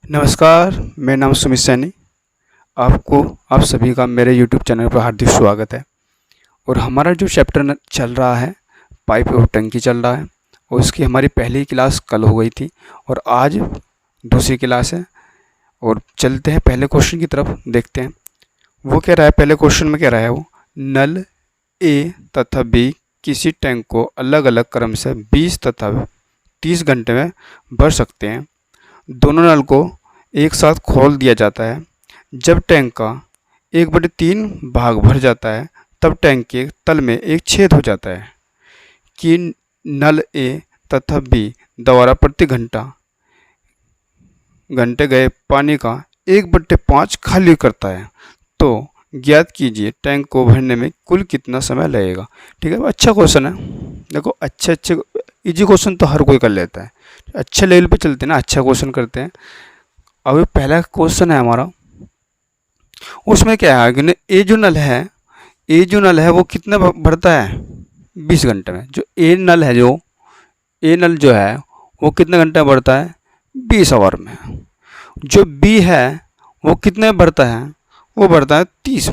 नमस्कार, मेरा नाम सुमित सैनी। आप सभी का मेरे यूट्यूब चैनल पर हार्दिक स्वागत है। और हमारा जो चैप्टर चल रहा है, पाइप और टंकी चल रहा है, और उसकी हमारी पहली क्लास कल हो गई थी और आज दूसरी क्लास है। और चलते हैं पहले क्वेश्चन की तरफ, देखते हैं वो कह रहा है। पहले क्वेश्चन में कह रहा है वो, नल ए तथा बी किसी टैंक को अलग अलग क्रम से 20 तथा 30 घंटे में भर सकते हैं। दोनों नल को एक साथ खोल दिया जाता है। जब टैंक का 1/3 भाग भर जाता है तब टैंक के तल में एक छेद हो जाता है कि नल ए तथा बी द्वारा प्रति घंटे गए पानी का 1/5 खाली करता है। तो ज्ञात कीजिए टैंक को भरने में कुल कितना समय लगेगा। ठीक है, अच्छा क्वेश्चन है। देखो, अच्छे इजी क्वेश्चन तो हर कोई कर लेता है। अच्छे लेवल पे चलते हैं ना, अच्छा क्वेश्चन करते हैं। अब पहला क्वेश्चन है हमारा, उसमें क्या है कि ए जो नल है वो कितने भरता है 20 घंटे में। जो ए नल जो है वो कितने घंटे में भरता है 20 आवर में। जो बी है वो कितने में भरता है, वो भरता है 30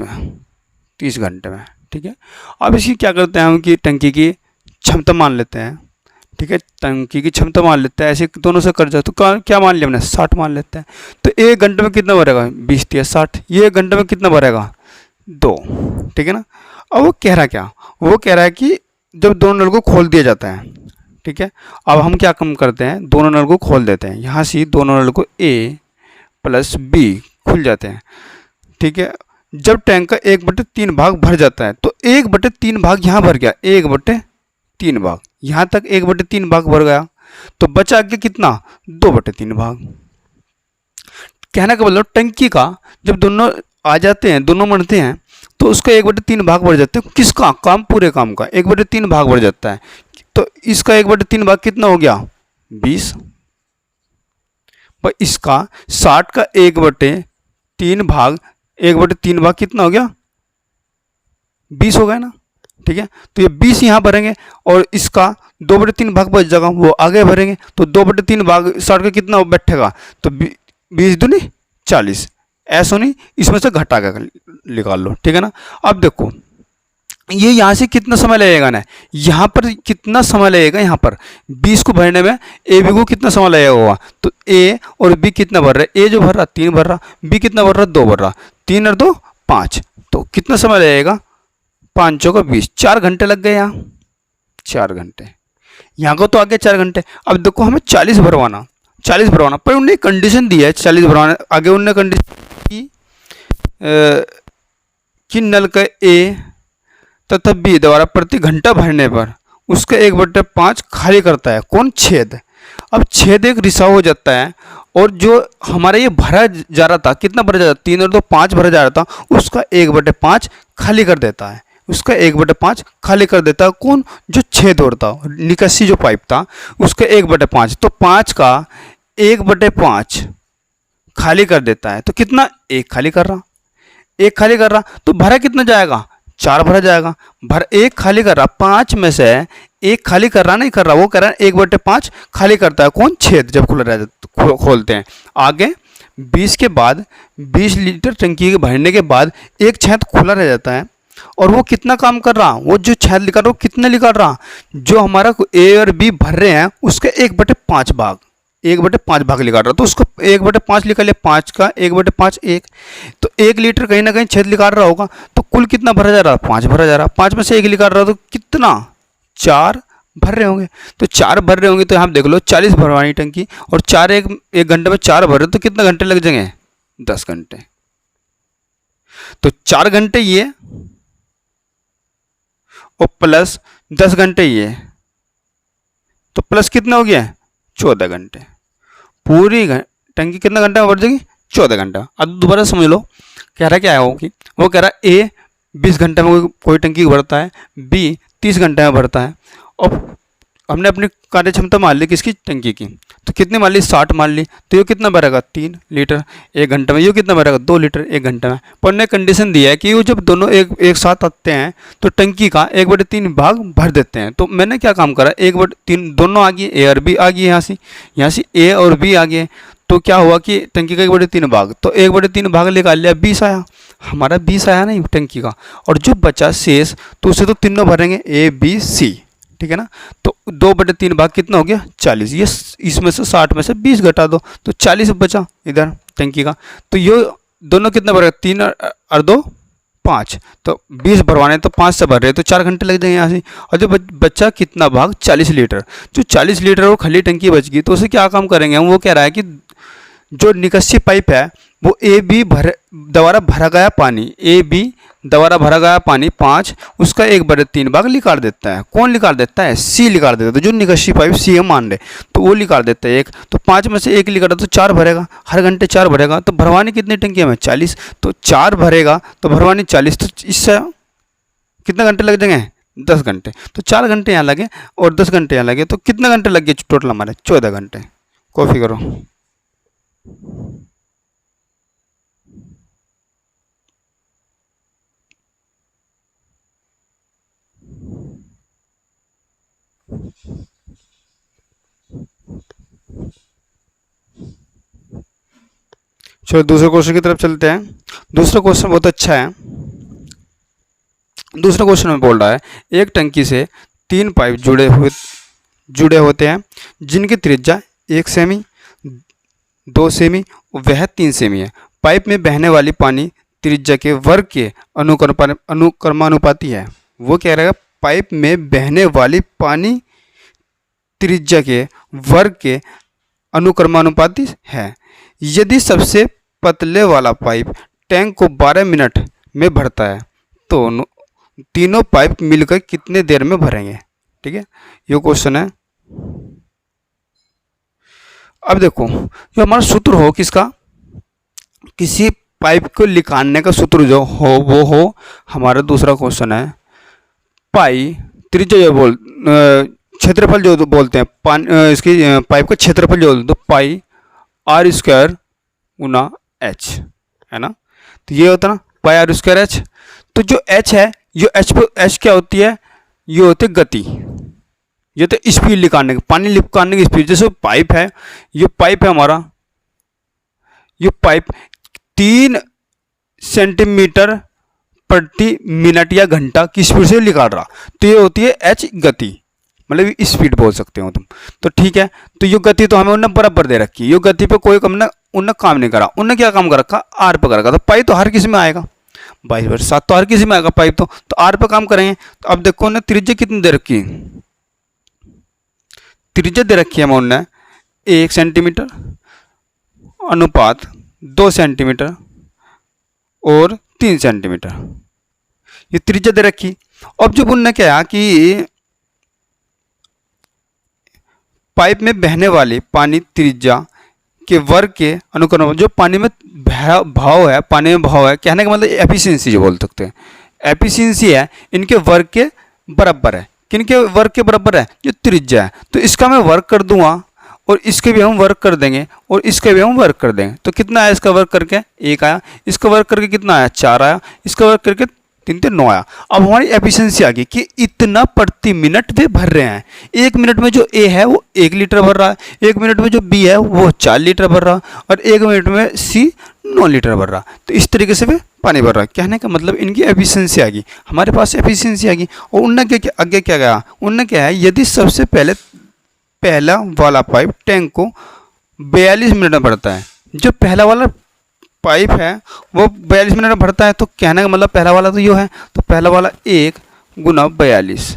घंटे में। ठीक है, अब इसकी क्या करते हैं हम कि टंकी की क्षमता मान लेते हैं। ठीक है, टंकी की क्षमता मान लेते हैं। ऐसे दोनों से कर जाए तो क्या मान लिया हमने, 60 मान लेते हैं। तो 1 घंटे में कितना भरेगा 20 या 60, ये 1 घंटे में कितना भरेगा 2। ठीक है ना। अब वो कह रहा है कि जब दोनों नल को खोल दिया जाता है। ठीक है, अब हम क्या कम करते हैं, दोनों नल को खोल देते हैं। यहाँ से दोनों नल को ए प्लस बी खुल जाते हैं। ठीक है, जब टैंक का 1/3 भाग भर जाता है तो 1/3 भाग यहाँ भर गया, 1/3 भाग यहाँ तक 1/3 भाग भर गया, तो बचा आगे कितना 2/3 भाग। कहने का मतलब टंकी का जब दोनों आ जाते हैं, दोनों मरते हैं, तो उसका 1/3 भाग भर जाते हैं। किसका काम, पूरे काम का 1/3 भाग भर जाता है। तो इसका 1/3 भाग कितना हो गया 20। पर इसका 60 का 1/3 भाग कितना हो गया 20 हो गया ना। ठीक है, तो ये 20 यहाँ भरेंगे और इसका 2/3 भाग बच जाएगा, वो आगे भरेंगे। तो 2/3 भाग 60 का कितना बैठेगा, तो 20 दूनी 40। ऐसा नहीं, इसमें से घटा के निकाल लो। ठीक है ना। अब देखो ये यहाँ से कितना समय लगेगा ना, यहाँ पर कितना समय लगेगा, यहाँ पर 20 को भरने में ए बी को कितना समय लगेगा होगा। तो ए और बी कितना भर रहा है, ए जो भर रहा 3 भर रहा, बी कितना भर रहा 2 भर रहा, 3 और 2 5। तो कितना समय लगेगा 5 चौका 20, 4 घंटे लग गए यहाँ, 4 घंटे। यहाँ को तो आगे 4 घंटे। अब देखो हमें 40 भरवाना, पर उन्हें कंडीशन दी है 40 भरवाना। आगे उन्होंने कंडीशन कि नल का ए तथा बी द्वारा प्रति घंटा भरने पर उसका 1/5 खाली करता है। कौन, छेद। अब छेद एक रिसाव हो जाता है और जो हमारा ये भरा जा रहा था, कितना भरा जा रहा था 3 और 2 5 भरा जा रहा था, उसका 1/5 खाली कर देता है। उसका 1/5 खाली कर देता है। कौन, जो छेद हो रहा था, निकासी जो पाइप था उसका 1/5। तो 5 का 1/5 खाली कर देता है। तो कितना, 1 खाली कर रहा, तो भरा कितना जाएगा 4 भरा जाएगा। भर 1 खाली कर रहा, 5 में से 1 खाली कर रहा, नहीं कर रहा, वो कर रहा है 1/5 खाली करता है। कौन, छेद। जब खुला रहता खोलते हैं आगे 20 के बाद 20 लीटर टंकी के भरने के बाद एक छेद खुला रह जाता है। और वो कितना काम कर रहा, वो जो छेद निकाल रहा, वो कितने निकाल रहा, जो हमारा ए और बी भर रहे हैं उसके 1/5 भाग निकाल रहा। तो उसको 1/5 निकाल लिया, 5 का 1/5 1। तो 1 लीटर कहीं ना कहीं छेद निकाल रहा होगा। तो कुल कितना भरा जा रहा, 5 भरा जा रहा। 5 में से 1 निकाल रहा, तो कितना 4 भर रहे होंगे। तो 4 भर रहे होंगे, तो यहाँ देख लो 40 भरवानी टंकी और 4 एक घंटे में 4 भर रहे, तो कितने घंटे लग जाएंगे 10 घंटे। तो 4 घंटे ये और प्लस 10 घंटे ये, तो प्लस कितना हो गया 14 घंटे। पूरी टंकी कितना घंटा भर जाएगी 14 घंटा। अब दोबारा समझ लो, कह रहा क्या है वो कह रहा है ए 20 घंटे में कोई टंकी भरता है, बी 30 घंटे में भरता है। और हमने अपनी कार्य क्षमता मान ली किसकी, टंकी की। तो कितने मान ली 60 मान ली। तो ये कितना भरेगा 3 लीटर 1 घंटे में। ये कितना भरेगा 2 लीटर 1 घंटे में। पर ने कंडीशन दिया है कि वो जब दोनों एक साथ आते हैं तो टंकी का 1/3 भाग भर देते हैं। तो मैंने क्या काम करा, 1/3 दोनों आ गए, ए और बी आ गए, यहाँ से ए और बी आ गए। तो क्या हुआ कि टंकी का 1/3 भाग, तो 1/3 भाग निकाल लिया, 20 आया, हमारा 20 आया नहीं टंकी का। और जो बचा शेष, तो उसे तो तीनों भरेंगे A B C, ठीक है ना। तो 2/3 भाग कितना हो गया, 40। ये इसमें से 60 में से 20 घटा दो तो 40 बचा इधर टंकी का। तो ये दोनों कितना भरेगा, 3 और 2 5, तो 20 भरवाने तो 5 से भर रहे, तो 4 घंटे लग जाएंगे यहाँ से। और जो बच्चा कितना भाग, 40 लीटर, जो 40 लीटर वो खाली टंकी बच गई, तो उसे क्या काम करेंगे हम, वो कह रहा है कि जो निकासी पाइप है वो A B दोबारा भरा गया पानी, A B दोबारा भरा गया पानी 5, उसका 1/3 भाग निकाल देता है। कौन निकाल देता है, C निकाल देता है। तो जो निकासी पाइप C है मान ले, तो वो निकाल देता है 1, तो 5 में से 1 निकाला तो 4 भरेगा, हर घंटे 4 भरेगा। तो भरवानी कितनी टंकी में, 40, तो 4 भरेगा तो भरवानी 40, तो इससे कितने घंटे लग जाएंगे, 10 घंटे। तो 4 घंटे यहाँ लगे और 10 घंटे यहाँ लगे, तो कितने घंटे लग गए टोटल हमारे, 14 घंटे। कॉपी करो। चलो दूसरे क्वेश्चन की तरफ चलते हैं। दूसरा क्वेश्चन बहुत अच्छा है। दूसरा क्वेश्चन में बोल रहा है, एक टंकी से 3 पाइप जुड़े होते हैं जिनकी त्रिज्या 1 सेमी, 2 सेमी, वह 3 सेमी है। पाइप में बहने वाली पानी त्रिज्या के वर्ग के अनुक्रमानुपाती है। वो कह रहा है पाइप में बहने वाली पानी त्रिज्या के वर्ग के अनुक्रमानुपाती है। यदि सबसे पतले वाला पाइप टैंक को 12 मिनट में भरता है तो तीनों पाइप मिलकर कितने देर में भरेंगे, ठीक है, ये क्वेश्चन है। अब देखो, जो हमारा सूत्र हो किसका, किसी पाइप को निकालने का सूत्र जो हो वो हो, हमारा दूसरा क्वेश्चन है पाई त्रिज्या जो क्षेत्रफल जो बोलते हैं इसकी पाइप का क्षेत्रफल जो तो पाई R² गुना H, है ना। तो ये होता ना पाई R² H। तो जो H है, ये H क्या होती है, ये होती है गति, ये तो स्पीड निकालने की, पानी निकालने की स्पीड। जैसे पाइप है, ये पाइप है हमारा, ये पाइप 3 सेंटीमीटर प्रति मिनट या घंटा की स्पीड से निकाल रहा, तो ये होती है H गति, मतलब स्पीड बोल सकते हो तुम। तो ठीक है, तो ये गति तो हमें उन्होंने बराबर दे रखी है, ये गति पे कोई कम ना उन्होंने काम नहीं करा। उन्होंने क्या काम कर रखा, आर पे कर रखा। तो पाइप तो हर किसी में आएगा, 22/7 तो हर किसी में आएगा पाइप, तो आर पे काम करेंगे। तो अब देखो उन्होंने त्रिज्या कितनी दे रखी, त्रिज्या दे रखी है उन्होंने 1 सेंटीमीटर अनुपात 2 सेंटीमीटर और 3 सेंटीमीटर, ये त्रिज्या दे रखी। अब जब उन्होंने क्या कि पाइप में बहने वाली पानी त्रिज्या के वर्ग के अनुक्रम, जो पानी में भाव है, पानी में भाव है, कहने का मतलब एफिशिएंसी जो बोल सकते हैं, एफिशिएंसी है, इनके वर्ग के बराबर है। किनके वर्ग के बराबर है, जो त्रिज्या है। तो इसका मैं वर्ग कर दूंगा और इसके भी हम वर्ग कर देंगे और इसके भी हम वर्ग कर देंगे। तो कितना आया इसका वर्ग करके, 1 आया, इसका वर्ग करके कितना आया, 4 आया, इसका वर्ग करके 3 9 आया। अब हमारी एफिशिएंसी आ गई कि इतना प्रति मिनट वे भर रहे हैं। 1 मिनट में जो A है वो 1 लीटर भर रहा है, 1 मिनट में जो B है वो 4 लीटर भर रहा है, और 1 मिनट में C 9 लीटर भर रहा। तो इस तरीके से वे पानी भर रहा है। कहने का मतलब इनकी एफिशिएंसी आ गई, हमारे पास एफिशिएंसी आ गई। और उनने क्या आगे क्या गया, उनने क्या है, यदि सबसे पहला वाला पाइप टैंक को 42 मिनट में भरता है, जो पहला वाला पाइप है वो 42 मिनट में भरता है, तो कहने का मतलब पहला वाला तो ये है, तो पहला वाला 1 गुना 42,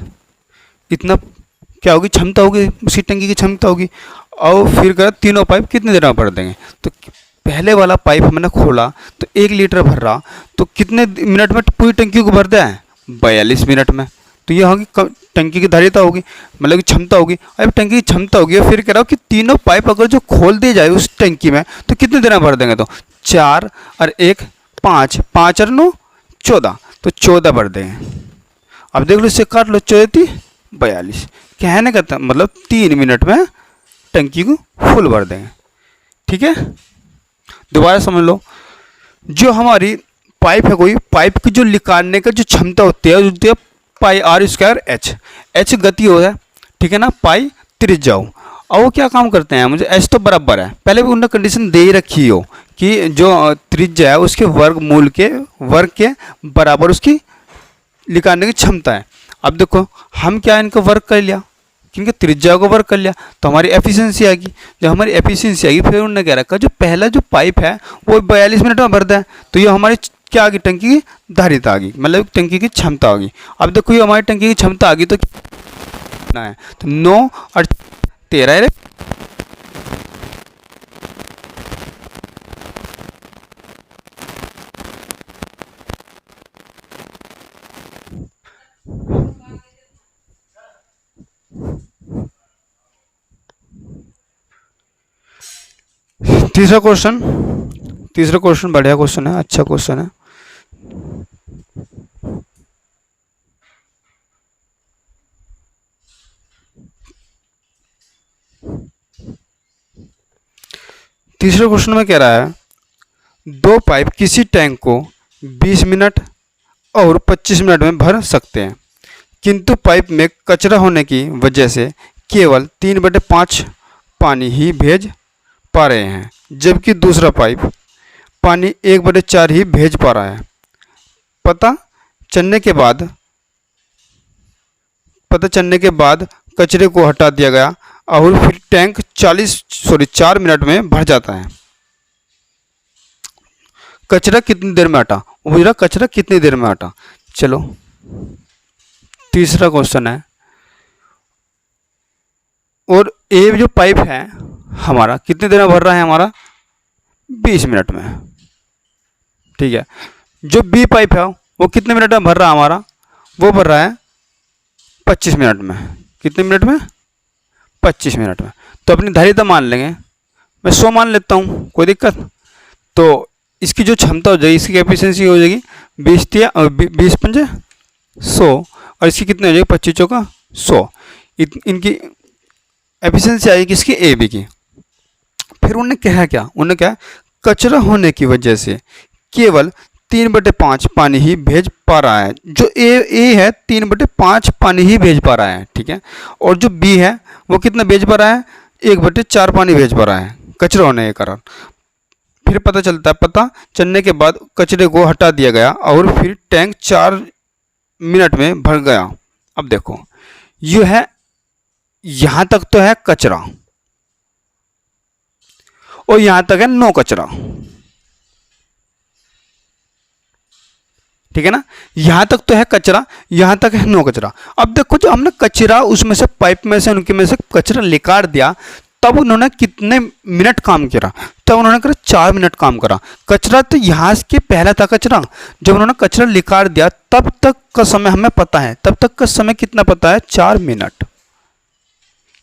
इतना क्या होगी, क्षमता होगी, उसकी टंकी की क्षमता होगी। और फिर कर तीनों पाइप कितनी देर में भर देंगे। तो पहले वाला पाइप हमने खोला तो 1 लीटर भर रहा, तो कितने मिनट में पूरी टंकी को भर दिया है, 42 मिनट में। तो ये होगी टंकी की धारिता होगी, मतलब की क्षमता होगी। अब टंकी की क्षमता होगी, फिर कह रहा हूँ कि तीनों पाइप अगर जो खोल दी जाए उस टंकी में, तो कितने देर में भर देंगे, तो 4 और 1 5, 5 और 9 14, तो 14 भर देंगे। अब देख लो, इससे काट लो, 14 42, कहने का मतलब 3 मिनट में टंकी को फुल भर देंगे। ठीक है, दोबारा समझ लो, जो हमारी पाइप है, कोई पाइप की जो निकालने का जो क्षमता होती है पाई R² H, H गति हो है, ठीक है ना, पाई त्रिज्या हो। और वो क्या काम करते हैं, मुझे एच तो बराबर है, पहले भी उन्होंने कंडीशन दे ही रखी हो कि जो त्रिज्या है उसके वर्गमूल के वर्ग के बराबर उसकी निकालने की क्षमता है। अब देखो हम क्या इनका वर्ग कर लिया, क्योंकि त्रिज्या को वर्ग कर लिया तो हमारी एफिशिएंसी आएगी। जब हमारी एफिशिएंसी आएगी फिर उन्होंने क्या रखा, जो पहला जो पाइप है वो 42 मिनट में भरता है, तो ये हमारी क्या आ गई, टंकी की धारिता आ गई, मतलब टंकी की क्षमता होगी। अब देखो ये हमारी टंकी की क्षमता आ गई तो कितना है, तो 9 और 13 है। तीसरा क्वेश्चन बढ़िया क्वेश्चन है, अच्छा क्वेश्चन है। तीसरे क्वेश्चन में कह रहा है, दो पाइप किसी टैंक को 20 मिनट और 25 मिनट में भर सकते हैं, किंतु पाइप में कचरा होने की वजह से केवल 3/5 पानी ही भेज पा रहे हैं, जबकि दूसरा पाइप पानी 1/4 ही भेज पा रहा है। पता चलने के बाद कचरे को हटा दिया गया और फिर टैंक 4 मिनट में भर जाता है। कचरा कितनी देर में हटा, वो कचरा कितनी देर में हटा। चलो तीसरा क्वेश्चन है, और ए जो पाइप है हमारा कितनी देर में भर रहा है, हमारा 20 मिनट में, ठीक है। जो बी पाइप है वो कितने मिनट में भर रहा है हमारा, वो भर रहा है 25 मिनट में। कितने मिनट में, 25 मिनट में। तो अपनी धारिता मान लेंगे, मैं 100 मान लेता हूँ, कोई दिक्कत। तो इसकी जो क्षमता हो जाएगी, इसकी एफिशिएंसी हो जाएगी 20 पंजे 100, और इसकी कितनी हो जाएगी 25 चौका 100। इनकी एफिशिएंसी आएगी किसकी, ए बी की। फिर उन्होंने कहा क्या, उन्होंने कहा कचरा होने की वजह से केवल 3/5 पानी ही भेज पा रहा है। जो ए है 3/5 पानी ही भेज पा रहा है, ठीक है। और जो बी है वो कितना भेज पा रहा है, 1/4 पानी भेज पा रहा है कचरा होने के कारण। फिर पता चलने के बाद कचरे को हटा दिया गया और फिर टैंक 4 मिनट में भर गया। अब देखो ये है, यहां तक तो है कचरा और यहां तक है नो कचरा, ठीक है ना। यहां तक तो है कचरा, यहां तक है नो कचरा। अब देखो जो हमने कचरा उसमें से पाइप में से उनके में से कचरा निकाल दिया, तब उन्होंने कितने मिनट काम किया, तब उन्होंने करा 4 मिनट काम करा। कचरा तो यहाँ के पहला था कचरा, जब उन्होंने कचरा निकाल दिया तब तक का समय हमें पता है, तब तक का समय कितना पता है, 4 मिनट।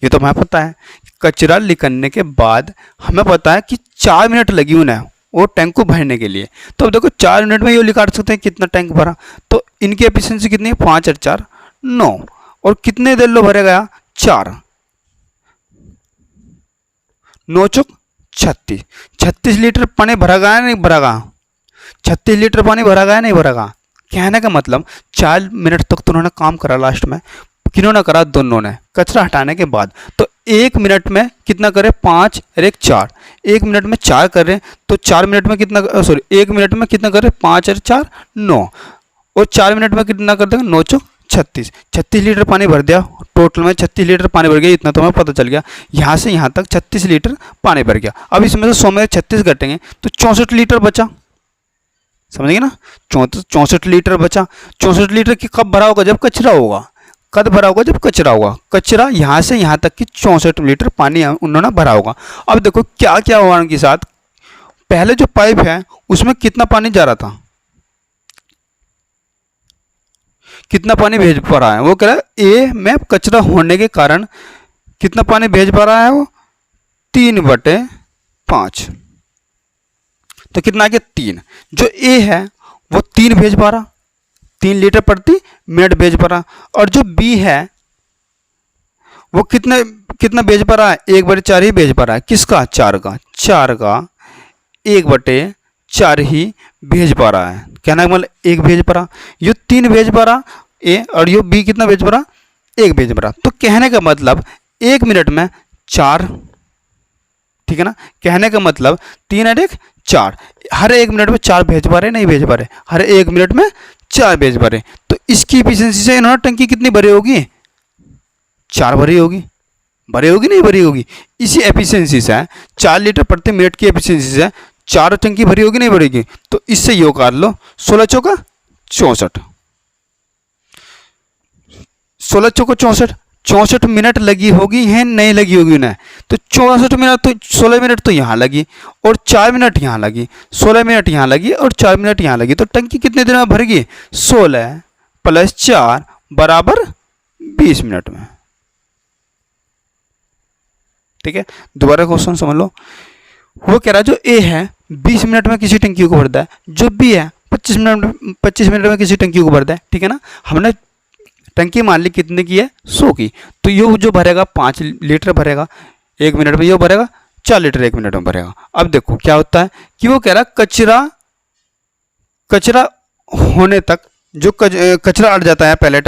ये तो हमें पता है। कचरा निकलने के बाद हमें पता है कि 4 मिनट लगी उन्हें वो टैंक को भरने के लिए। तो अब देखो 4 मिनट में ये निकाल सकते हैं कितना टैंक भरा। तो इनकी एफिशिएंसी कितनी है, 5 और 4 9, और कितने देर लो भरेगा, 4 9 चौक 36 लीटर पानी भरा गया नहीं भरा गया, 36 लीटर पानी भरा गया नहीं भरा गया। कहने का मतलब 4 मिनट तक तो उन्होंने काम करा। लास्ट में किन्होंने करा, दोनों ने, कचरा हटाने के बाद। तो 1 मिनट में कितना करे, 5 और 1 4, 1 मिनट में 4 कर रहे, तो 4 मिनट में कितना, सॉरी 1 मिनट में कितना करे, 5 और 4 9, और 4 मिनट में कितना कर देगा, 9 चौक 36 लीटर पानी भर दिया। टोटल में 36 लीटर पानी भर गया, इतना तो हमें पता चल गया। यहाँ से यहाँ तक 36 लीटर पानी भर गया। अब इसमें से 100 में 36 घटेंगे तो 64 लीटर बचा, समझेंगे ना। 64 लीटर बचा। 64 लीटर की कब भरा होगा, जब कचरा होगा। कब भरा होगा, जब कचरा होगा। कचरा यहाँ से यहाँ तक की 64 लीटर पानी उन्होंने भरा होगा। अब देखो क्या क्या हुआ उनके साथ। पहले जो पाइप है उसमें कितना पानी जा रहा था, कितना पानी भेज पा रहा है, वो कह रहा है ए में कचरा होने के कारण कितना पानी भेज पा रहा है, वो 3/5। तो कितना आ गया, 3। जो ए है वो 3 भेज पा रहा, 3 लीटर प्रति मिनट भेज पा रहा। और जो बी है वो कितना भेज पा रहा है, 1/4 ही भेज पा रहा है। किसका, 4 का 1/4 ही भेज पा रहा है। कहना मतलब 1 भेज पा रहा, ये 3 भेज पा रहा ए, और ये बी कितना भेज पा रहा, 1 भेज पा रहा। तो कहने का मतलब 1 मिनट में 4, ठीक है ना। कहने का मतलब 3 और 1 4, हर 1 मिनट में 4 भेज पा रहे, नहीं भेज पा रहे, हर 1 मिनट में 4 भेज पा रहे। तो इसकी इफिशियंसी से इन्होंने टंकी कितनी भरी होगी, 4 भरी होगी, भरी होगी नहीं भरी होगी। इसी एफिशिएंसी से 4 लीटर प्रति मिनट की एफिशिएंसी से 4 टंकी भरी होगी नहीं भरेगी। तो इससे योग कर लो 16 चौका 64, 16 चौका 64, 64 मिनट लगी होगी है नहीं लगी होगी ना। तो 64 मिनट तो 16 मिनट तो यहाँ लगी और 4 मिनट यहाँ लगी, 16 मिनट यहाँ लगी और 4 मिनट यहाँ लगी। तो टंकी कितने देर में भरेगी, 16 + 4 = 20 मिनट में। ठीक है, दोबारा क्वेश्चन समझ लो। वो कह रहा है जो ए है 20 मिनट में किसी टंकी को भरता है, जो बी है 25 मिनट में किसी टंकी को भरता है। ठीक है ना, हमने टंकी मान ली कितने की है, 100 की। तो ये जो भरेगा 5 लीटर भरेगा 1 मिनट में, ये भरेगा 4 लीटर 1 मिनट में भरेगा। अब देखो क्या होता है कि वो कह रहा कचरा होने तक जो कचरा अट जाता है, पहले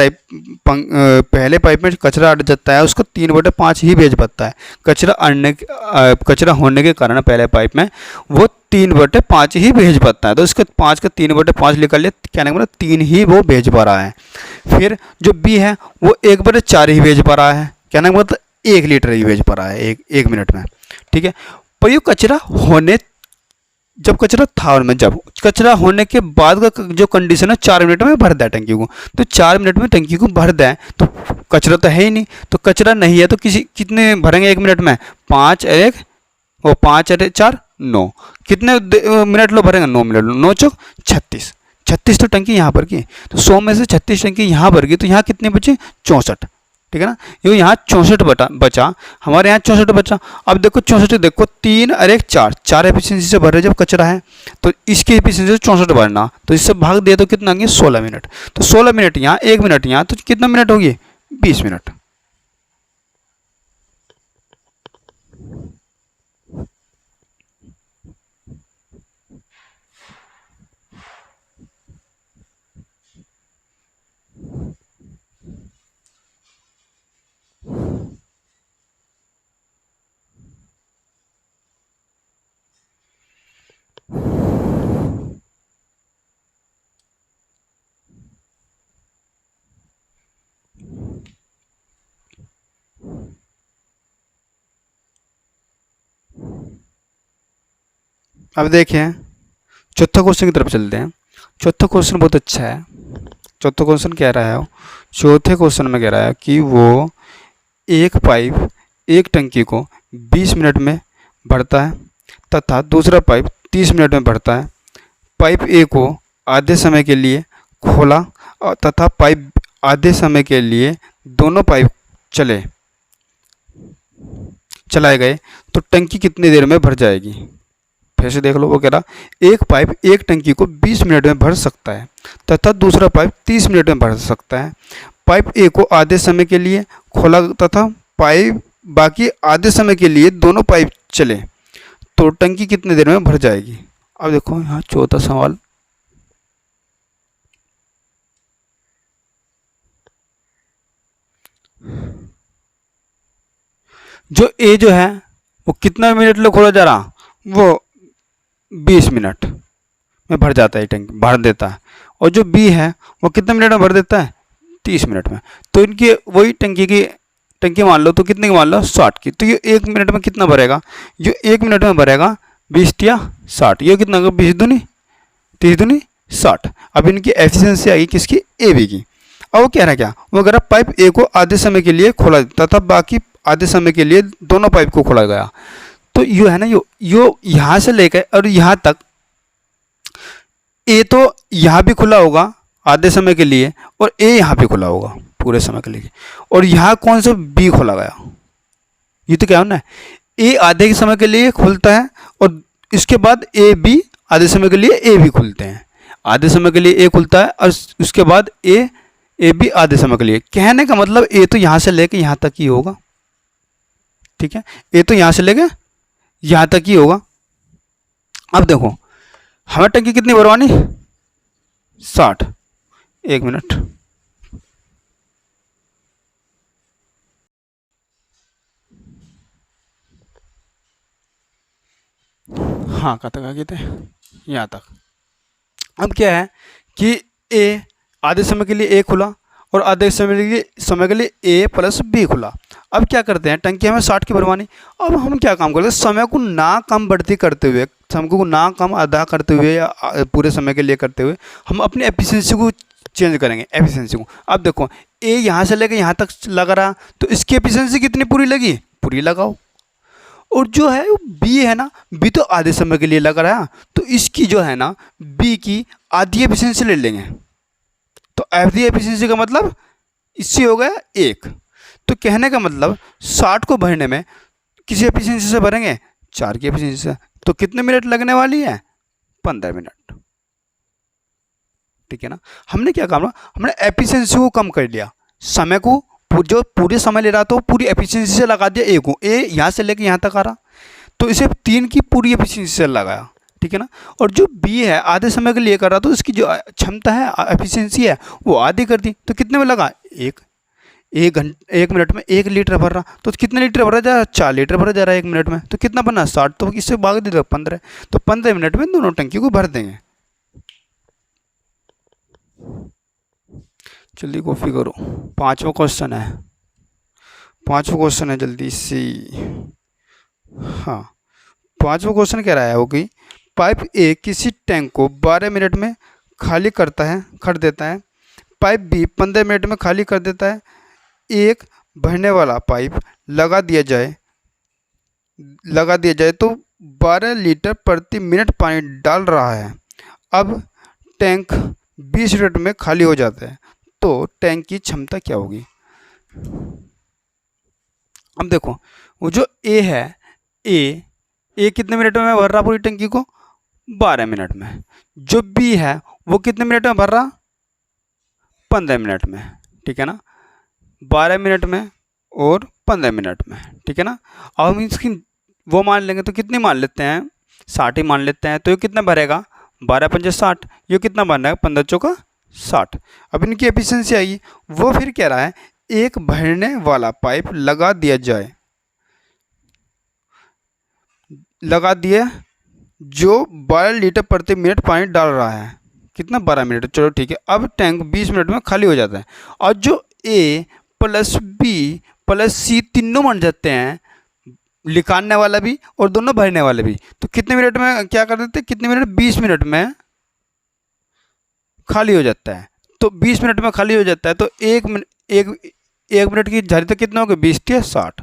पाइप में कचरा अट जाता है उसको 3/5 ही भेज पाता है। कचरा होने के कारण पहले पाइप में वो 3/5 ही भेज पाता है। तो इसके 5 का 3/5 निकाल लिया, कहने का मतलब 3 ही वो भेज पा रहा है। फिर जो बी है वो 1/4 ही भेज पा रहा है, कहने का मतलब 1 लीटर ही भेज पा रहा है एक मिनट में। ठीक है, पर ये कचरा होने, जब कचरा था और में जब कचरा होने के बाद का जो कंडीशन है 4 मिनट में भर दें टंकी को। तो 4 मिनट में टंकी को भर दें तो कचरा तो है ही नहीं, तो कचरा नहीं है तो कितने भरेंगे 1 मिनट में, 5 और 1 वो 5 और 4 9, कितने मिनट लो भरेंगे, 9 मिनट लो, 9 चौक 36, 36 तो टंकी यहाँ भर गई। तो 100 में से 36 टंकी यहाँ भर गई, तो यहाँ कितने बचे, 64। ठीक है ना, ये यहाँ 64 बचा, हमारे यहाँ 64 बचा। अब देखो 64 देखो 3 और 1 4, 4 एफिशिएंसी से भर रहे जब कचरा है, तो इसकी एफिशिएंसी से 64 भरना, तो इससे भाग दिया तो कितना आ गया, 16 मिनट। तो 16 मिनट यहाँ 1 मिनट यहाँ, तो कितना मिनट हो गए, 20 मिनट। अब देखें चौथा क्वेश्चन की तरफ चलते हैं। चौथा क्वेश्चन बहुत अच्छा है। चौथा क्वेश्चन कह रहा है, चौथे क्वेश्चन में कह रहा है कि वो एक पाइप एक टंकी को 20 मिनट में भरता है तथा दूसरा पाइप 30 मिनट में भरता है। पाइप ए को आधे समय के लिए खोला तथा पाइप आधे समय के लिए दोनों पाइप चलाए गए तो टंकी कितनी देर में भर जाएगी। फिर से देख लो, वो कह रहा एक पाइप एक टंकी को 20 मिनट में भर सकता है तथा दूसरा पाइप 30 मिनट में भर सकता है। पाइप ए को आधे समय के लिए खोला तथा पाइप बाकी आधे समय के लिए दोनों पाइप चले तो टंकी कितनी देर में भर जाएगी। अब देखो यहाँ चौथा सवाल, जो ए जो है वो कितना मिनट में खोला जा रहा, वो 20 मिनट में भर जाता है, टंकी भर देता है। और जो बी है वो कितने मिनट में भर देता है, 30 मिनट में। तो इनकी वही टंकी मान लो, तो कितने की मान लो, 60 की। तो ये 1 मिनट में कितना भरेगा, जो 1 मिनट में भरेगा 20 या 60, ये कितना होगा, 20 दूनी 30 दूनी 60। अब इनकी एफिशिएंसी आई किसकी, ए बी की। अब वो कह रहा है क्या, वो अगर पाइप ए को आधे समय के लिए खोला तथा बाकी आधे समय के लिए दोनों पाइप को खोला गया। तो यो है ना, यो यहाँ से लेकर और यहाँ तक ए तो यहाँ भी खुला होगा आधे समय के लिए और ए यहाँ पे खुला होगा पूरे समय के लिए, और यहाँ कौन सा बी खोला गया। ये तो क्या होना है, ए आधे के समय के लिए खुलता है और इसके बाद ए बी आधे समय के लिए ए भी खुलते हैं। आधे समय के लिए ए खुलता है और उसके बाद ए बी आधे समय के लिए। कहने का मतलब ए तो यहाँ से लेके यहाँ तक ही होगा। ठीक है, ए तो यहाँ से लेके यहाँ तक ही होगा। अब देखो हमें टंकी कितनी भरवानी, 60। 1 मिनट, हाँ कहाँ तक आ गए थे, यहाँ तक। अब क्या है कि ए आधे समय के लिए ए खुला और आधे समय के लिए ए प्लस बी खुला। अब क्या करते हैं, टंकी हमें 60 की भरवानी। अब हम क्या काम करते हैं, समय को ना कम बढ़ती करते हुए, समय को ना कम आधा करते हुए या पूरे समय के लिए करते हुए हम अपनी एफिशिएंसी को चेंज करेंगे, एफिशिएंसी को। अब देखो ए यहाँ से लेकर यहाँ तक लगा रहा, तो इसकी एफिशिएंसी कितनी पूरी लगी, पूरी लगाओ। और जो है बी है ना, बी तो आधे समय के लिए लगा रहा, तो इसकी जो है ना बी की आधी एफिशिएंसी ले लेंगे। तो आधी एफिशिएंसी का मतलब इससे हो गया 1। तो कहने का मतलब 60 को भरने में किसी एफिशिएंसी से भरेंगे, 4 की एफिशिएंसी से। तो कितने मिनट लगने वाली है, 15 मिनट। ठीक है ना। हमने क्या काम, हमने एफिशिएंसी को कम कर लिया, समय को जो पूरे समय ले रहा था वो पूरी एफिशिएंसी से लगा दिया ए को। ए यहाँ से लेके यहाँ तक आ रहा, तो इसे 3 की पूरी एफिशिएंसी से लगाया। ठीक है ना। और जो बी है आधे समय के लिए कर रहा, तो इसकी जो क्षमता है, एफिशिएंसी है, वो आधी कर दी। तो कितने में लगा, एक मिनट में 1 लीटर भर रहा, तो कितने लीटर भरा जा रहा है, 4 लीटर भरा जा रहा है 1 मिनट में। तो कितना बना, 60। तो इससे भाग दे दो 15। तो 15 मिनट में दोनों टंकी को भर देंगे। जल्दी कॉपी करो, 5वां क्वेश्चन है, 5वां क्वेश्चन है, जल्दी से। हाँ 5वां क्वेश्चन कह रहा है वो कि पाइप ए किसी टैंक को 12 मिनट में खाली कर देता है। पाइप बी 15 मिनट में खाली कर देता है। एक भरने वाला पाइप लगा दिया जाए तो 12 लीटर प्रति मिनट पानी डाल रहा है। अब टैंक 20 मिनट में खाली हो जाता है, तो टैंक की क्षमता क्या होगी। अब देखो वो जो ए है, ए कितने मिनट में भर रहा पूरी टंकी को, 12 मिनट में। जो बी है वो कितने मिनट में भर रहा, 15 मिनट में। ठीक है ना, 12 मिनट में और 15 मिनट में। ठीक है ना। अब हम इसकी वो मान लेंगे, तो कितनी मान लेते हैं, 60 ही मान लेते हैं। तो ये कितना भरेगा, 12 पंजे 60। ये कितना बन रहा है, 15 चौका 60। अब इनकी एफिशिएंसी आएगी। वो फिर कह रहा है एक भरने वाला पाइप लगा दिए जो 12 लीटर प्रति मिनट पानी डाल रहा है। कितना, 12 मिनट। चलो ठीक है। अब टैंक 20 मिनट में खाली हो जाता है। और जो ए प्लस बी प्लस सी तीनों बन जाते हैं, निकालने वाला भी और दोनों भरने वाले भी। तो कितने मिनट में क्या कर देते हैं, कितने मिनट, 20 मिनट में खाली हो जाता है। तो 20 मिनट में खाली हो जाता है, तो एक मिनट की झाड़ी तो कितना हो गया, 20 के 60।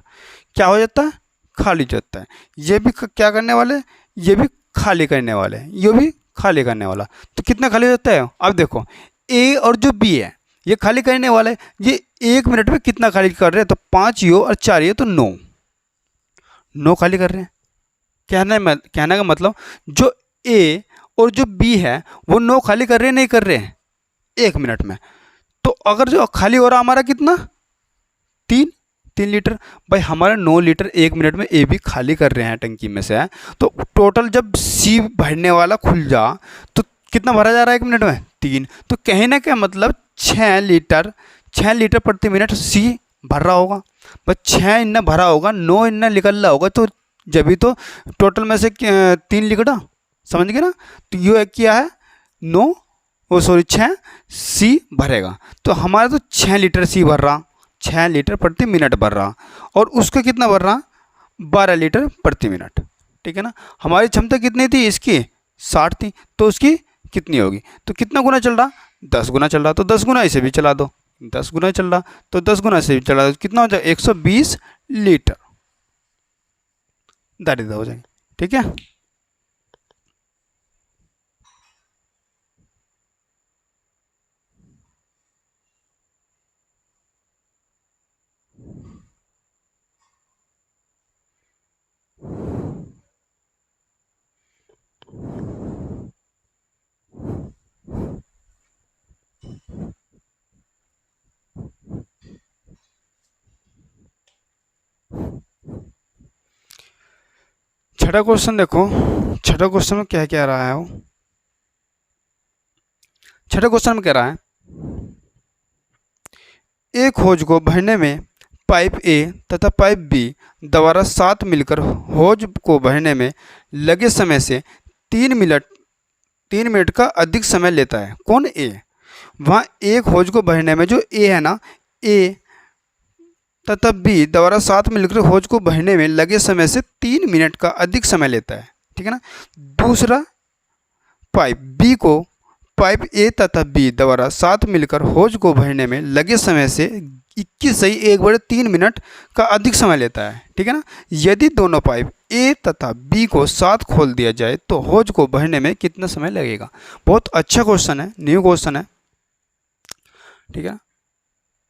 क्या हो जाता है, खाली हो जाता है। ये भी क्या करने वाले, ये भी खाली करने वाले, ये भी खाली करने वाला। तो कितना खाली हो जाता है। अब देखो ए और जो बी है ये खाली करने वाले, ये 1 मिनट में कितना खाली कर रहे हैं, तो 5 यो और 4 ये, तो 9 खाली कर रहे हैं। कहने का मतलब जो ए और जो बी है वो 9 खाली कर रहे हैं, नहीं कर रहे हैं 1 मिनट में। तो अगर जो खाली हो रहा हमारा कितना, 3 लीटर। भाई हमारा 9 लीटर 1 मिनट में ए भी खाली कर रहे हैं टंकी में से है। तो टोटल जब सी भरने वाला खुल जा तो कितना भरा जा रहा है 1 मिनट में, 3। तो कहने का मतलब 6 लीटर प्रति मिनट सी भर रहा होगा। बस 6 इतना भरा होगा, 9 इतना निकल रहा होगा। तो जब भी तो टोटल में से 3 लिखना, समझ गए ना। तो ये क्या है, 6 सी भरेगा। तो हमारा तो 6 लीटर सी भर रहा, 6 लीटर प्रति मिनट भर रहा। और उसका कितना भर रहा, 12 लीटर प्रति मिनट। ठीक है ना। हमारी क्षमता कितनी थी, इसकी 60 थी। तो उसकी कितनी होगी, तो कितना गुना चल रहा, 10 गुना चल रहा। तो 10 गुना इसे भी चला दो, 10 गुना चल रहा, तो 10 गुना इसे भी चला दो। कितना हो जाएगा, 120 लीटर दारिद्र हो जाएगी। ठीक है। छठा क्वेश्चन देखो, छठा क्वेश्चन में क्या कह रहा है वो। छठे क्वेश्चन में कह रहा है एक होज को भरने में पाइप ए तथा पाइप बी द्वारा साथ मिलकर होज को भरने में लगे समय से 3 मिनट का अधिक समय लेता है। कौन? ए। वहाँ एक होज को भरने में जो ए है ना, ए तथा बी द्वारा साथ मिलकर होज को भरने में लगे समय से 3 मिनट का अधिक समय लेता है। ठीक है ना। दूसरा, पाइप बी को पाइप ए तथा बी द्वारा साथ मिलकर होज को भरने में लगे समय से 21/3 मिनट का अधिक समय लेता है। ठीक है ना। यदि दोनों पाइप ए तथा बी को साथ खोल दिया जाए तो होज को भरने में कितना समय लगेगा? बहुत अच्छा क्वेश्चन है, न्यू क्वेश्चन है। ठीक है।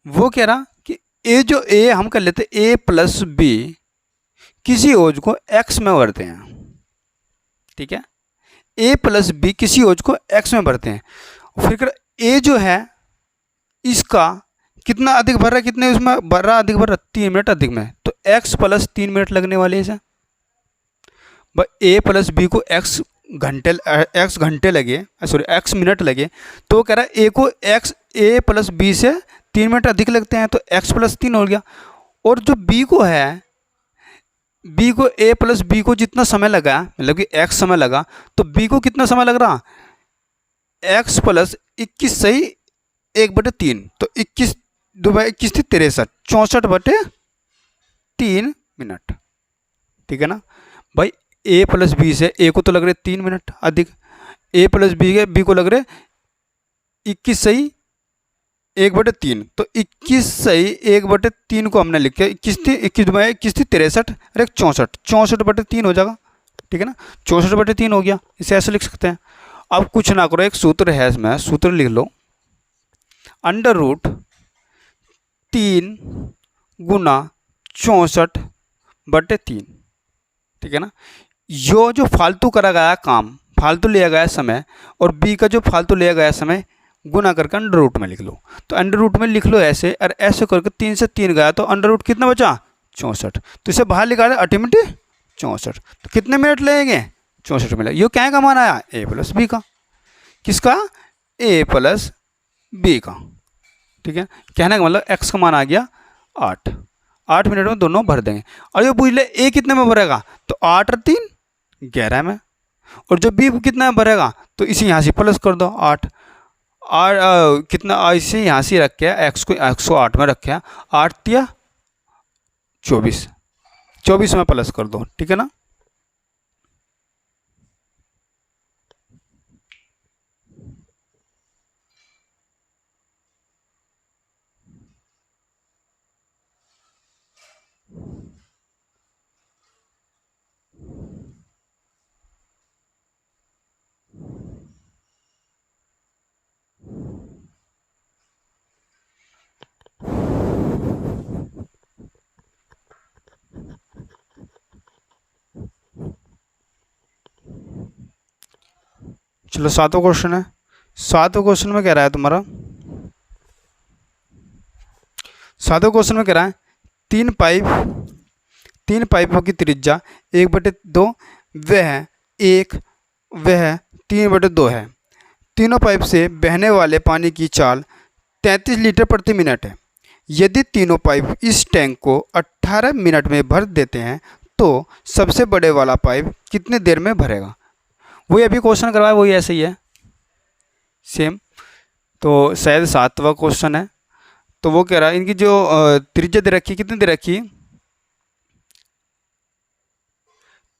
वो कह रहा कि ए हम कर लेते ए प्लस बी किसी होज को एक्स में भरते हैं। ठीक है। ए प्लस बी किसी होज को एक्स में भरते हैं। फिर ए जो है इसका कितना अधिक भर रहा है, कितने उसमें भर रहा अधिक भर रहा? 3 मिनट अधिक में, तो एक्स प्लस 3 मिनट लगने वाले इसे। ए प्लस बी को एक्स घंटे लगे, सॉरी एक्स मिनट लगे, तो कह रहा है ए को ए प्लस बी से 3 मिनट अधिक लगते हैं, तो एक्स प्लस 3 हो गया। और जो बी को है, बी को ए प्लस बी को जितना समय लगा, मतलब कि एक्स समय लगा, तो बी को कितना समय लग रहा? एक्स प्लस 21 सही 1/3, तो 21 2 बाई 21 थी 63, 64/3 मिनट। ठीक है ना भाई। ए प्लस बी से ए को तो लग रहे 3 मिनट अधिक, ए प्लस बी को लग रहे 21 सही 1/3, तो 21 सही 1/3 को हमने लिखा 21 थी 63 और एक 64/3 हो जाएगा। ठीक है ना। 64/3 हो गया, इसे ऐसे लिख सकते हैं। अब कुछ ना करो, एक सूत्र है इसमें, सूत्र लिख लो, √3 गुना 64/3। ठीक है ना। जो फालतू करा गया काम, फालतू लिया गया समय, और बी का जो फालतू लिया गया समय गुना करके अंडर में लिख लो। तो अंडर में लिख लो ऐसे, और ऐसे करके 3 से 3 गया तो अंडर कितना बचा? 64। तो इसे बाहर निकाले अल्टीमेटली 64, तो कितने मिनट लगेंगे? 64 मिनट। ये क्या का मान आया? ए प्लस बी का। किसका? ए प्लस बी का। ठीक है। कहने का मतलब एक्स का मान आ गया 8 मिनट में दोनों भर देंगे। और ये पूछ ले ए कितने में भरेगा, तो 8 और 3 11 में। और जो बी कितना में भरेगा, तो इसी यहाँ से प्लस कर दो 8 और कितना, इसे यहाँ से रख के एक्स को 108 में रखे, 8 या 24 में प्लस कर दो। ठीक है ना। चलो 7वां क्वेश्चन है। 7वें क्वेश्चन में कह रहा है तुम्हारा, 7वें क्वेश्चन में कह रहा है तीन पाइपों की त्रिज्या 1/2 वह 3/2 है। तीनों पाइप से बहने वाले पानी की चाल 33 लीटर प्रति मिनट है। यदि तीनों पाइप इस टैंक को 18 मिनट में भर देते हैं तो सबसे बड़े वाला पाइप कितने देर में भरेगा? वही अभी क्वेश्चन करवाया, वही ऐसे ही है सेम। तो शायद 7वां क्वेश्चन है। तो वो कह रहा है इनकी जो त्रिज्या दे रखी, कितनी दे रखी?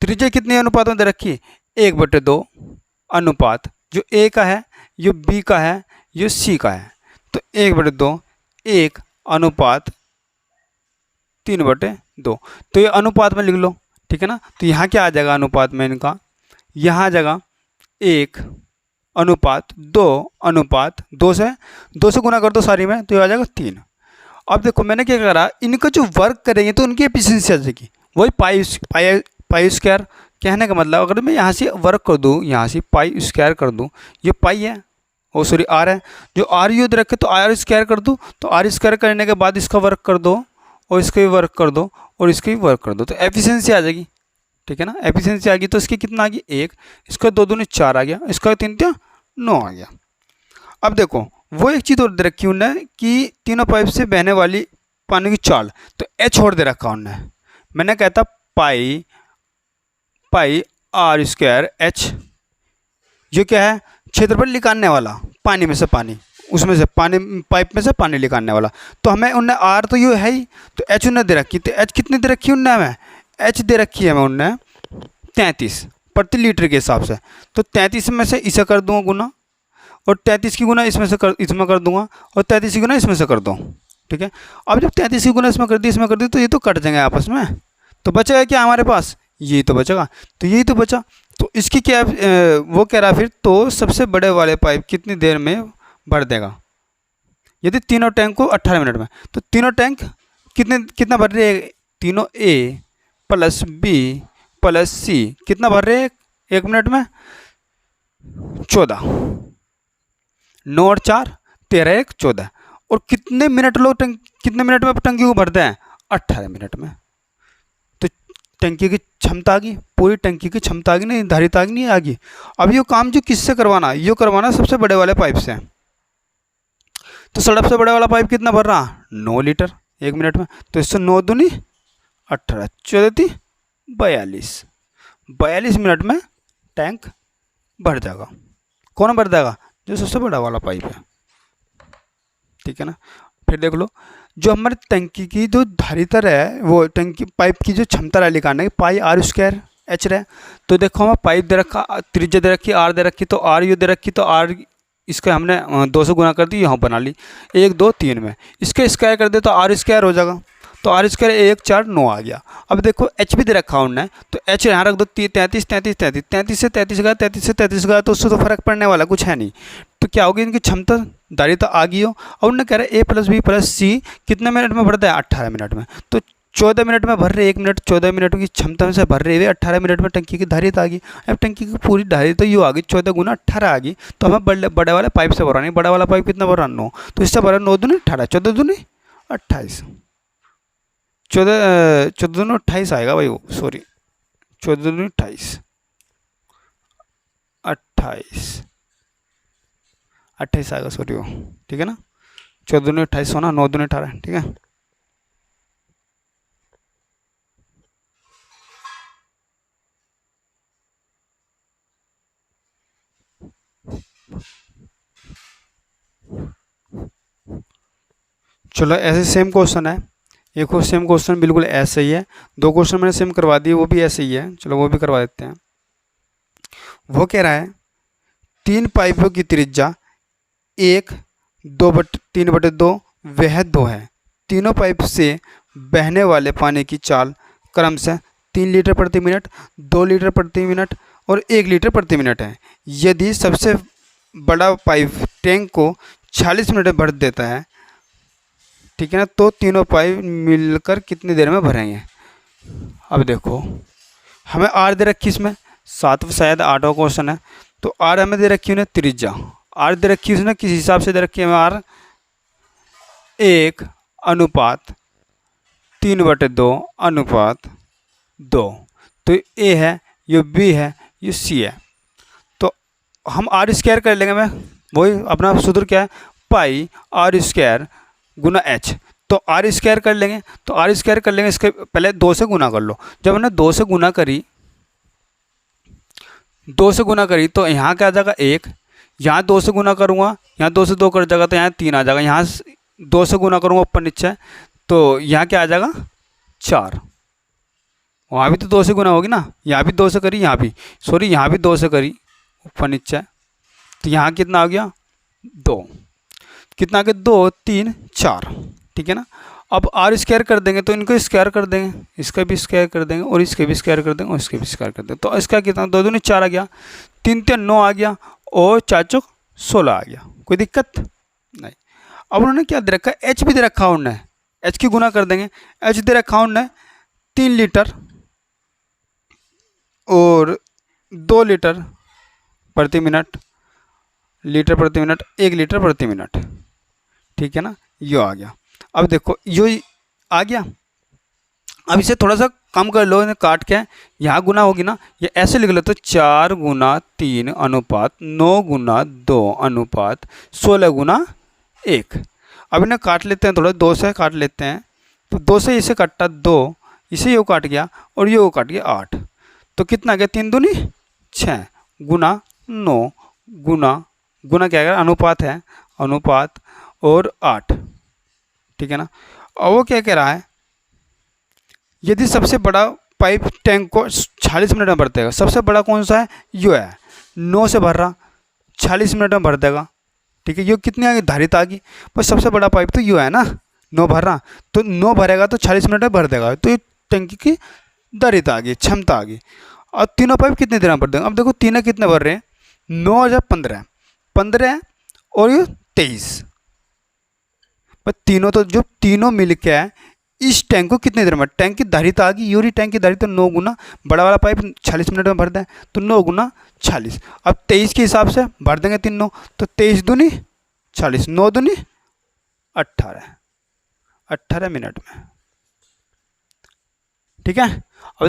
त्रिज्या कितने अनुपात में दे रखी? 1/2 अनुपात, जो ए का है, जो बी का है, जो सी का है। तो 1/2 1 अनुपात 3/2। तो ये अनुपात में लिख लो। ठीक है ना। तो यहाँ क्या आ जाएगा अनुपात में इनका? यहाँ आ जाएगा 1 अनुपात 2 अनुपात 2 से गुना कर दो सारी में, तो ये आ जाएगा 3। अब देखो मैंने क्या करा, इनका जो वर्क करेंगे तो उनकी एफिशिएंसी आ जाएगी, वही पाई स्क्वायर। कहने का मतलब अगर मैं यहाँ से वर्क कर दूँ, यहाँ से पाई स्क्वायर कर दूँ, ये पाई है, ओ सॉरी आर है, जो आर यूद रखे तो आर स्क्वायर कर दूँ, तो आर स्क्वायर करने के बाद इसका वर्क कर दो और इसका भी वर्क कर दो और इसका भी वर्क कर दो, तो एफिशिएंसी आ जाएगी। ठीक है ना। एफिशिएंसी आ गई तो इसकी कितना आ गई 1, इसका 2 दूनी 4 आ गया, इसका 3 3 9 आ गया। अब देखो वो एक चीज़ और दे रखी उन्होंने कि तीनों पाइप से बहने वाली पानी की चाल, तो एच छोड़ दे रखा उनने। मैंने कहता पाई आर स्क्वायर एच, ये क्या है, क्षेत्रफल निकालने वाला, पानी में से पानी, उसमें से पानी, पाइप में से पानी निकालने वाला। तो हमें उनने आर तो ये है ही, तो एच उनने दे रखी, तो एच कितनी दे रखी उनने हमें, एच दे रखी है हमें उनने 33 प्रति लीटर के हिसाब से। तो 33 में से इसे कर दूंगा गुना, और 33 की गुना इसमें कर दूंगा, और 33 की गुना इसमें से कर दूँ। ठीक है, अब जब 33 की गुना इसमें कर दी तो ये तो कट जाएंगे आपस में, तो बचेगा क्या हमारे पास, यही तो बचेगा। तो यही तो बचा। तो इसकी क्या वो कह रहा फिर, तो सबसे बड़े वाले पाइप कितनी देर में भर देगा, यदि तीनों टैंक को 18 मिनट में। तो तीनों टैंक कितना भर रहे हैं, तीनों ए प्लस बी प्लस सी कितना भर रहे हैं 1 मिनट में, 14, 9 और 4 13, 1 14। और कितने मिनट कितने मिनट में टंकी को भरते हैं, 18 मिनट में। तो टंकी की क्षमता आ गई, पूरी टंकी की क्षमता आ गई, नहीं निर्धारित आ गई, नहीं आ गई। अब ये काम जो किससे करवाना, ये करवाना सबसे बड़े वाले पाइप से। तो सबसे बड़ा वाला पाइप कितना भर रहा, 9 लीटर 1 मिनट में। तो इससे 9 दूनी 18, 14 42 मिनट में टैंक भर जाएगा। कौन भर जाएगा, जो सबसे बड़ा वाला पाइप है। ठीक है ना। फिर देख लो, जो हमारे टंकी की जो धारितर है, वो टंकी पाइप की जो क्षमता है निकालने की, पाई आर स्क्वायर एच रहे। तो देखो हमें पाइप दे रखा, त्रिज्या दे रखी, आर दे रखी, तो आर यू दे रखी, तो आर इसका हमने 2 से गुना कर दी, यहाँ बना ली 1 2 3 में। इसके स्क्वायर कर दे तो आर स्क्वायर हो जाएगा। तो आर स्क्वायर 1 4 9 आ गया। अब देखो एच भी दे रखा उनने, तो एच यहाँ रख दो 33 33 33 33 से 33 गया, 33 से 33 गया, तो उससे तो फर्क पड़ने वाला कुछ है नहीं। तो क्या होगी, इनकी क्षमता धारिता आ गई हो। और उन्होंने कह रहा है ए प्लस बी प्लस सी कितने मिनट में भरता है, 18 मिनट में। तो 14 मिनट में भर रहे, 1 मिनट 14 मिनट की क्षमता से भर रहे हुए 18 मिनट में टंकी की धारिता आ गई। अब टंकी की पूरी धारिता तो ये आ गई, 14 गुना 18 आ गई। तो हमें बड़े वाले पाइप से भरा नहीं, बड़ा वाला पाइप कितना भरा, 9। तो इससे भरा 9 दूनी 18, 14 दूनी 28, 14 दूनी 28 आएगा भाई, वो सॉरी 14 दूनी 28 28 आएगा, सॉरी वो। ठीक है ना, 14 दूनी 28 होना, 9 दूनी 18। ठीक है, चलो ऐसे सेम क्वेश्चन है, एक और सेम क्वेश्चन बिल्कुल ऐसे ही है। 2 क्वेश्चन मैंने सेम करवा दिए, वो भी ऐसे ही है। चलो वो भी करवा देते हैं। वो कह रहा है 3 पाइपों की त्रिज्या 1 2/3/2 वह 2 है। तीनों पाइप से बहने वाले पानी की चाल क्रमशः 3 लीटर प्रति मिनट, 2 लीटर प्रति मिनट और 1 लीटर प्रति मिनट है। यदि सबसे बड़ा पाइप टैंक को 40 मिनट में भर देता है, ठीक है ना, तो तीनों पाइप मिलकर कितनी देर में भरेंगे। अब देखो हमें आर दे रखी, इसमें 7 शायद 8वां क्वेश्चन है। तो आर हमें दे रखी उन्हें त्रिज्या, आर दे रखी उसने किस हिसाब से दे रखी है हमें, आर 1/3/2/2। तो ए है, ये बी है, ये सी है। तो हम आर स्क्वायर कर लेंगे, मैं वही अपना सूत्र क्या है, पाई आर स्क्वायर गुना एच। तो आर स्क्वायर कर लेंगे, तो आर स्क्वायर कर लेंगे, इसके पहले 2 से गुना कर लो। जब हमने 2 से गुना करी, 2 से गुना करी, तो यहाँ क्या आ जाएगा 1, यहाँ 2 से गुना करूँगा, यहाँ 2 से 2 कर जाएगा, तो यहाँ 3 आ जाएगा। यहाँ 2 से गुना करूँगा ऊपर नीचे, तो यहाँ क्या आ जाएगा 4। वहाँ भी तो 2 से गुना होगी ना, यहाँ भी 2 से करी, यहाँ भी सॉरी यहाँ भी 2 से करी ऊपर नीचे, तो यहाँ कितना आ गया 2, कितना आ गया 2 3 4। ठीक है ना। अब आर स्क्वायर कर देंगे, तो इनको स्क्वायर कर देंगे, इसका भी स्क्वायर कर देंगे और इसके भी स्क्वायर कर देंगे और इसके भी स्क्वायर कर देंगे। तो इसका कितना 2 दूनी 4 आ गया, 3 3 9 आ गया और 4 चौक 16 आ गया। कोई दिक्कत नहीं। अब उन्होंने क्या दे रखा है, एच भी दे रखा उन्होंने, एच की गुना कर देंगे। एच दे रखा उन्होंने 3 लीटर और 2 लीटर प्रति मिनट, लीटर प्रति मिनट 1 लीटर प्रति मिनट। ठीक है ना, यो आ गया। अब देखो यो आ गया। अब इसे थोड़ा सा कम कर लो, इन्हें काट के यहाँ गुना होगी ना, ये ऐसे लिख लो, तो 4 गुना 3 अनुपात 9 गुना 2 अनुपात 16 गुना 1। अब इन्हें काट लेते हैं, थोड़ा 2 से काट लेते हैं, तो 2 से इसे काटा 2, इसे यो काट गया और यो काट गया 8, तो कितना आ गया 3 दूनी 6 गुना 9 गुना गुना क्या है अनुपात है, अनुपात और 8, ठीक है ना। और वो क्या कह रहा है, यदि सबसे बड़ा पाइप टैंक को 40 मिनट में भर देगा, सबसे बड़ा कौन सा है, यो है, 9 से भर रहा 40 मिनट में भर देगा, ठीक है। यो कितनी आ गई धारिता आ गई, पर सबसे बड़ा पाइप तो यो है ना, 9 भर रहा, तो 9 भरेगा तो 40 मिनट में भर देगा, तो ये टंकी की धारिता आ गई, क्षमता आ गई। और तीनों पाइप कितनी देर में भर देंगे, अब देखो तीनों कितने भर रहे हैं, 9 और 15 15 और ये 23, पर तीनों तो जो तीनों मिल के है इस टैंक को कितनी देर में, टैंक की धारिता आ गई, यूरी टैंक की धारिता 9 गुना, बड़ा वाला पाइप 40 मिनट में भर दें तो 9 गुना 40, अब 23 के हिसाब से भर देंगे तीनों, तो 23 दूनी 40, 9 दूनी 18 मिनट में, ठीक है। अब